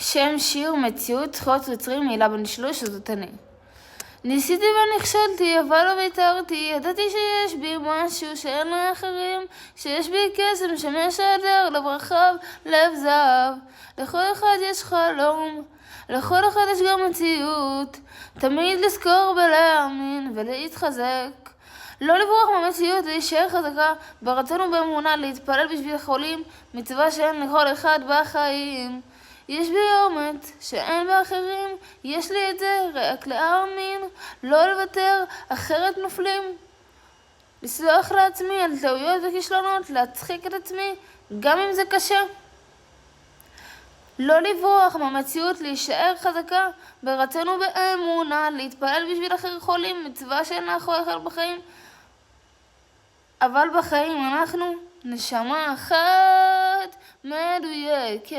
שם שיר מציאות זכויות יוצרים מילה בן שלוש, זאת אני. ניסיתי ונכשלתי, אבל לא ויתרתי, ידעתי שיש בי משהו שאין לאחרים, שיש בי קסם שמשדר לברכה לב זהב. לכל אחד יש חלום, לכל אחד יש גם מציאות, תמיד לזכור ולהאמין ולהתחזק. לא לברוח מהמציאות, להישאר חזקה ברצון ובאמונה, להתפלל בשביל החולים, מצווה שאין לכל אחד בחיים. יש בי אומץ שאין באחרים, יש לי את זה רק להאמין, לא לוותר, אחרת נופלים. לסלוח לעצמי על טעויות וכישלונות, להצחיק את עצמי, גם אם זה קשה. לא לברוח מהמציאות, להישאר חזקה ברצון ובאמונה, להתפלל בשביל אחר חולים, מצווה שאין לאחור אחד בחיים. אבל בחיים אנחנו נשמה אחת מדויקת.